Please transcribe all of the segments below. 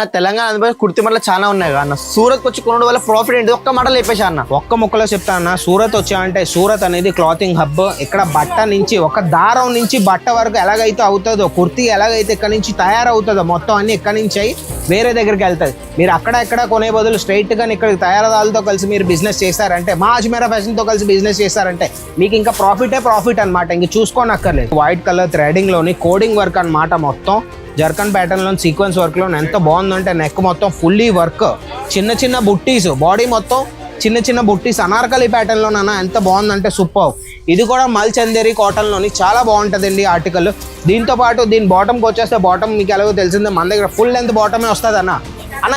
అన్న తెలంగాణ కుర్తి మడలు చాలా ఉన్నాయి అన్న. సూరత్ వచ్చి కొనడం వల్ల ప్రాఫిట్ ఏంటి? ఒక్క మడలు చెప్పేసి అన్న. ఒక్క ముక్కలో చెప్తా అన్న. సూరత్ వచ్చా అంటే సూరత్ అనేది క్లాతింగ్ హబ్. ఇక్కడ బట్ట నుంచి ఒక దారం నుంచి బట్ట వరకు ఎలాగైతే అవుతుందో, కుర్తీ ఎలాగైతే ఇక్కడ నుంచి తయారవుతుందో మొత్తం అన్ని ఇక్కడ నుంచి అయ్యి వేరే దగ్గరికి వెళ్తుంది. మీరు అక్కడ ఎక్కడ కొనే బదులు స్ట్రైట్ గా ఇక్కడికి తయారదారులతో కలిసి మీరు బిజినెస్ చేశారంటే, మా అజ్మీరా ఫ్యాషన్ తో కలిసి బిజినెస్ చేశారంటే మీకు ఇంకా ప్రాఫిట్ అనమాట. ఇంక చూసుకోనక్కర్లేదు. వైట్ కలర్ థ్రెడింగ్ లోని కోడింగ్ వర్క్ అనమాట. మొత్తం జర్కన్ ప్యాటర్న్ లో సీక్వెన్స్ వర్క్ లో ఎంత బాగుందంటే నెక్ మొత్తం ఫుల్లీ వర్క్, చిన్న చిన్న బుట్టీస్, బాడీ మొత్తం చిన్న చిన్న బుట్టీస్ అనార్కలి ప్యాటర్న్ లోనన్నా ఎంత బాగుందంటే సూపర్. ఇది కూడా మల్ చందేరి కాటన్ లోని చాలా బాగుంటుందండి ఆర్టికల్. దీంతో పాటు దీని బాటమ్కి వచ్చేస్తే, బాటమ్ మీకు ఎలాగో తెలిసిందే మన దగ్గర ఫుల్ లెంత్ బాటమే వస్తుంది అన్న.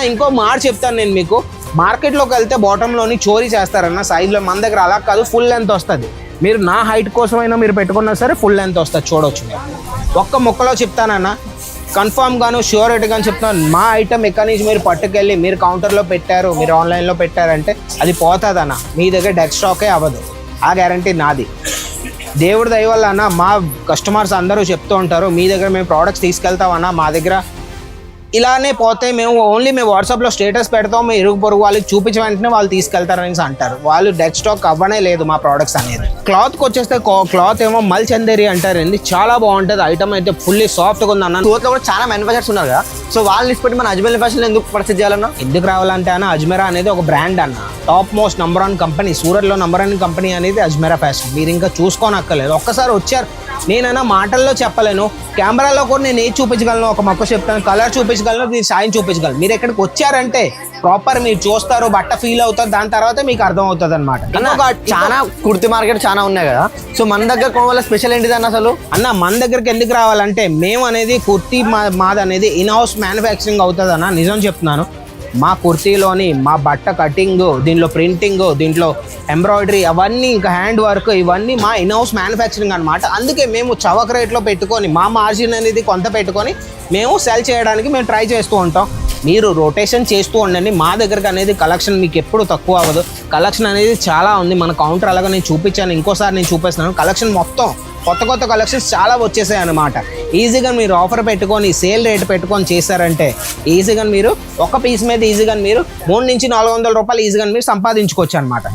ఇంకో మాట చెప్తాను నేను మీకు, మార్కెట్లోకి వెళ్తే బాటంలోని చోరీ చేస్తారన్న సైజ్లో. మన దగ్గర అలా కాదు, ఫుల్ లెంత్ వస్తుంది. మీరు నా హైట్ కోసమైనా మీరు పెట్టుకున్నా సరే ఫుల్ లెంత్ వస్తుంది, చూడవచ్చు. ఒక్క ముక్కలో చెప్తానన్న, కన్ఫామ్ గాను ష్యూరిటీ గాను చెప్తున్నాను. మా ఐటమ్ ఎక్కడి నుంచి మీరు పట్టుకెళ్ళి మీరు కౌంటర్లో పెట్టారు, మీరు ఆన్లైన్లో పెట్టారంటే అది పోతుందన్న. మీ దగ్గర డెడ్ స్టాకే అవ్వదు, ఆ గ్యారంటీ నాది. దేవుడి దయ వల్ల అన్న మా కస్టమర్స్ అందరూ చెప్తూ ఉంటారు, మీ దగ్గర మేము ప్రోడక్ట్స్ తీసుకెళ్తామన్నా, మా దగ్గర ఇలానే పోతే మేము వాట్సాప్లో స్టేటస్ పెడతాం, మీ ఇరుగు పొరుగు వాళ్ళకి చూపించిన వెంటనే వాళ్ళు తీసుకెళ్తారని అంటారు. వాళ్ళు డెడ్ స్టాక్ అవ్వనే లేదు మా ప్రోడక్ట్స్ అనేది. క్లాత్కి వచ్చేస్తే క్లాత్ ఏమో మల్ చందేరి అంటారండి, చాలా బాగుంటుంది. ఐటమ్ అయితే ఫుల్లీ సాఫ్ట్గా ఉంది అన్న. సూరత్లో కూడా చాలా మ్యానుఫ్యాక్చర్స్ ఉన్నారు కదా, సో వాళ్ళని ఇష్టపడి మన అజ్మీరా ఫ్యాషన్ ఎందుకు పరిస్థితి చేయాలన్నా? ఎందుకు రావాలంటే అన్న, అజ్మీరా అనేది ఒక బ్రాండ్ అన్న. టాప్ మోస్ట్ నంబర్ 1 కంపెనీ, సూరత్లో నంబర్ 1 కంపెనీ అనేది అజ్మీరా ఫ్యాషన్. మీరు ఇంకా చూసుకోనక్కర్లేదు, ఒక్కసారి వచ్చారు. నేనైనా మాటల్లో చెప్పలేను, కెమెరాలో కూడా నేను ఏది చూపించగలను, ఒక మొక్క చెప్తాను, కలర్ చూపించగలను, దీని సాయం చూపించగలను. మీరు ఎక్కడికి వచ్చారంటే ప్రాపర్ మీరు చూస్తారు, బట్ట ఫీల్ అవుతారు, దాని తర్వాత మీకు అర్థం అవుతుంది అనమాట. చాలా కుర్తి మార్కెట్ చాలా ఉన్నాయి కదా, సో మన దగ్గర కొనడం వల్ల స్పెషల్ ఏంటిది అన్న అసలు? అన్న మన దగ్గరికి ఎందుకు రావాలంటే, మేము అనేది కుర్తీ మాది అనేది ఇన్ హౌస్ మ్యానుఫ్యాక్చరింగ్ అవుతుంది అన్న. నిజం చెప్తున్నాను, మా కుర్తీలోని మా బట్ట కటింగ్, దీంట్లో ప్రింటింగ్, దీంట్లో ఎంబ్రాయిడరీ, అవన్నీ ఇంకా హ్యాండ్ వర్క్, ఇవన్నీ మా ఇన్ హౌస్ మ్యానుఫ్యాక్చరింగ్ అనమాట. అందుకే మేము చవక రేట్లో పెట్టుకొని మా మార్జిన్ అనేది కొంత పెట్టుకొని మేము సెల్ చేయడానికి మేము ట్రై చేస్తూ ఉంటాం. మీరు రొటేషన్ చేస్తూ ఉండండి. మా దగ్గరకు అనేది కలెక్షన్ మీకు ఎప్పుడు తక్కువ అవ్వదు. కలెక్షన్ అనేది చాలా ఉంది. మన కౌంటర్ అలాగా నేను చూపించాను, ఇంకోసారి నేను చూపిస్తున్నాను. కలెక్షన్ మొత్తం కొత్త కలెక్షన్స్ చాలా వచ్చేసాయి అనమాట. ఈజీగా మీరు ఆఫర్ పెట్టుకొని సేల్ రేట్ పెట్టుకొని చేశారంటే ఈజీగా మీరు ఒక పీస్ మీద ఈజీగా మీరు 300 నుంచి 400 రూపాయలు ఈజీగా మీరు సంపాదించుకోవచ్చు అనమాట.